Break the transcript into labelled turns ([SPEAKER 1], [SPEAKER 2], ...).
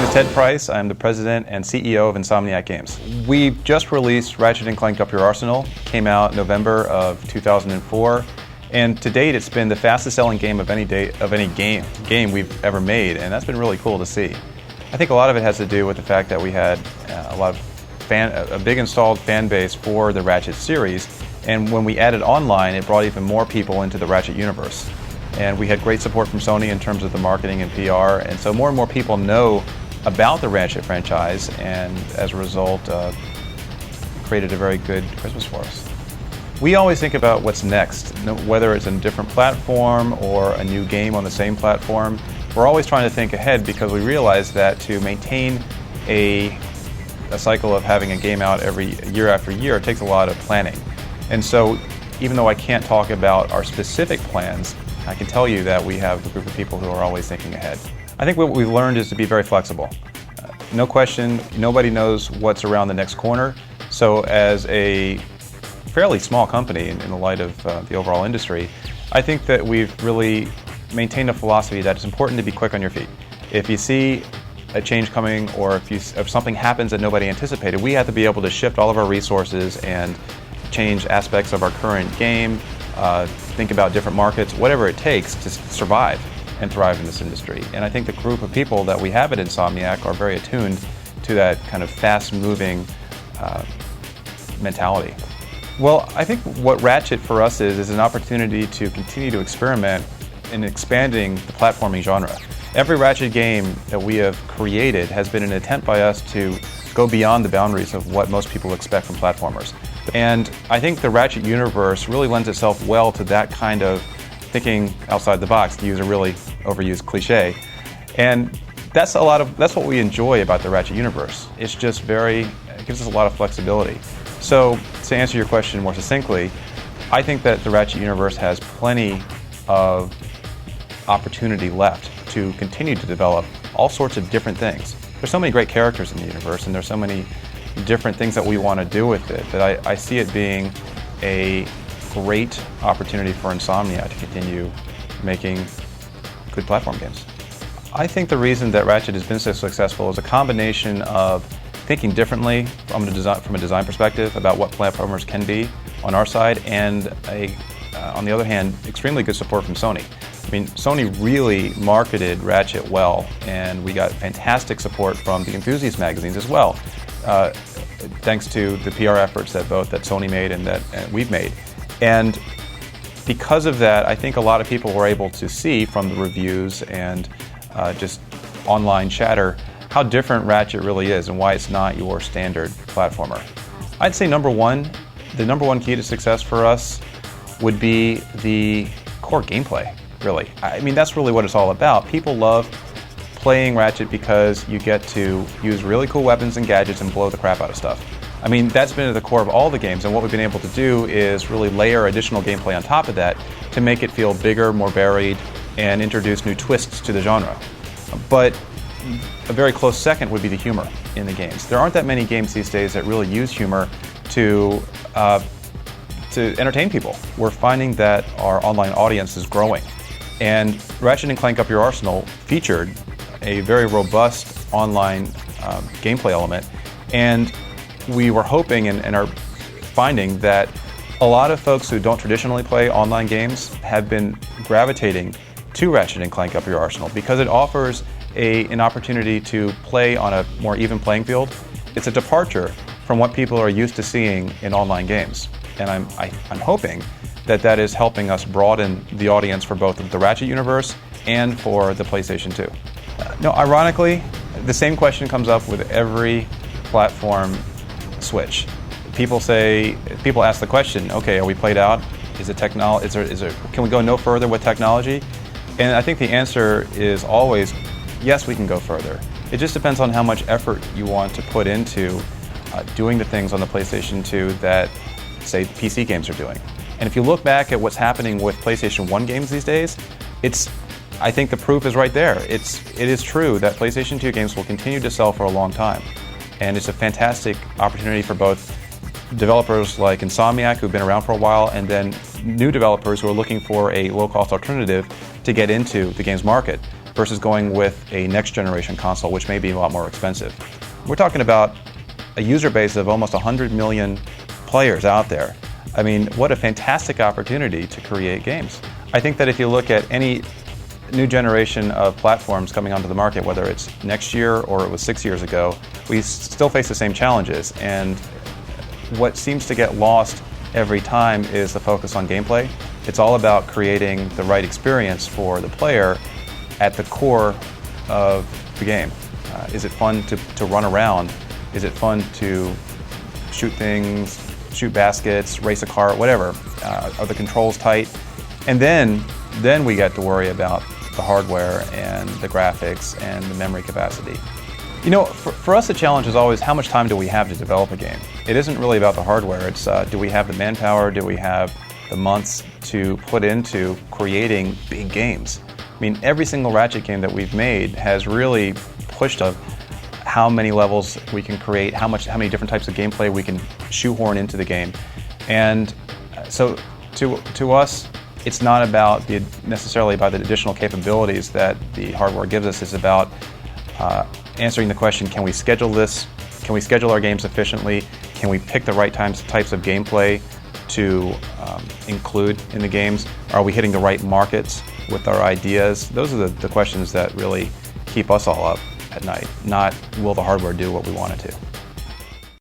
[SPEAKER 1] is Ted Price. I'm the president and CEO of Insomniac Games. We just released Ratchet Clank Up Your Arsenal. Came out November of 2004. And to date, it's been the fastest selling game of any game we've ever made, and that's been really cool to see. I think a lot of it has to do with the fact that we had a big installed fan base for the Ratchet series, and when we added online, it brought even more people into the Ratchet universe. And we had great support from Sony in terms of the marketing and PR, and so more and more people know about the Ratchet franchise, and as a result, created a very good Christmas for us. We always think about what's next, whether it's a different platform or a new game on the same platform. We're always trying to think ahead because we realize that to maintain a cycle of having a game out every year after year, it takes a lot of planning. And so even though I can't talk about our specific plans, I can tell you that we have a group of people who are always thinking ahead. I think what we've learned is to be very flexible. No question, nobody knows what's around the next corner. So as a fairly small company in the light of the overall industry, I think that we've really maintained a philosophy that it's important to be quick on your feet. If you see a change coming, or if something happens that nobody anticipated, we have to be able to shift all of our resources and change aspects of our current game, think about different markets, whatever it takes to survive and thrive in this industry. And I think the group of people that we have at Insomniac are very attuned to that kind of fast-moving mentality. Well, I think what Ratchet for us is an opportunity to continue to experiment in expanding the platforming genre. Every Ratchet game that we have created has been an attempt by us to go beyond the boundaries of what most people expect from platformers. And I think the Ratchet universe really lends itself well to that kind of thinking outside the box, to use a really overused cliche. And that's what we enjoy about the Ratchet universe. It's just it gives us a lot of flexibility. So to answer your question more succinctly, I think that the Ratchet universe has plenty of opportunity left to continue to develop all sorts of different things. There's so many great characters in the universe, and there's so many different things that we want to do with it, that I see it being a great opportunity for Insomnia to continue making good platform games. I think the reason that Ratchet has been so successful is a combination of thinking differently from a design perspective about what platformers can be on our side, and on the other hand, extremely good support from Sony. I mean, Sony really marketed Ratchet well, and we got fantastic support from the enthusiast magazines as well, thanks to the PR efforts that Sony made and that we've made. And because of that, I think a lot of people were able to see from the reviews and just online chatter how different Ratchet really is and why it's not your standard platformer. I'd say the number one key to success for us would be the core gameplay, really. I mean, that's really what it's all about. People love playing Ratchet because you get to use really cool weapons and gadgets and blow the crap out of stuff. I mean, that's been at the core of all the games, and what we've been able to do is really layer additional gameplay on top of that to make it feel bigger, more varied, and introduce new twists to the genre. But a very close second would be the humor in the games. There aren't that many games these days that really use humor to entertain people. We're finding that our online audience is growing. And Ratchet & Clank Up Your Arsenal featured a very robust online gameplay element. And we were hoping and are finding that a lot of folks who don't traditionally play online games have been gravitating to Ratchet & Clank Up Your Arsenal because it offers an opportunity to play on a more even playing field. It's a departure from what people are used to seeing in online games. And I'm hoping that is helping us broaden the audience for both the Ratchet universe and for the PlayStation 2. No, ironically, the same question comes up with every platform switch. People ask the question, okay, are we played out? Can we go no further with technology? And I think the answer is always, yes, we can go further. It just depends on how much effort you want to put into doing the things on the PlayStation 2 that, say, PC games are doing. And if you look back at what's happening with PlayStation 1 games these days, I think the proof is right there. It is true that PlayStation 2 games will continue to sell for a long time. And it's a fantastic opportunity for both developers like Insomniac, who've been around for a while, and then new developers who are looking for a low-cost alternative to get into the games market. versus going with a next generation console, which may be a lot more expensive. We're talking about a user base of almost 100 million players out there. I mean, what a fantastic opportunity to create games. I think that if you look at any new generation of platforms coming onto the market, whether it's next year or it was 6 years ago, we still face the same challenges. And what seems to get lost every time is the focus on gameplay. It's all about creating the right experience for the player at the core of the game. Is it fun to run around? Is it fun to shoot things, shoot baskets, race a car, whatever? Are the controls tight? And then we get to worry about the hardware and the graphics and the memory capacity. You know, for us the challenge is always how much time do we have to develop a game? It isn't really about the hardware, it's do we have the manpower, do we have the months to put into creating big games? I mean, every single Ratchet game that we've made has really pushed of how many levels we can create, how many different types of gameplay we can shoehorn into the game. And so to us, it's not about necessarily about the additional capabilities that the hardware gives us. It's about answering the question, can we schedule this? Can we schedule our games efficiently? Can we pick the right types of gameplay to include in the games? Are we hitting the right markets with our ideas? Those are the questions that really keep us all up at night, not will the hardware do what we want it to.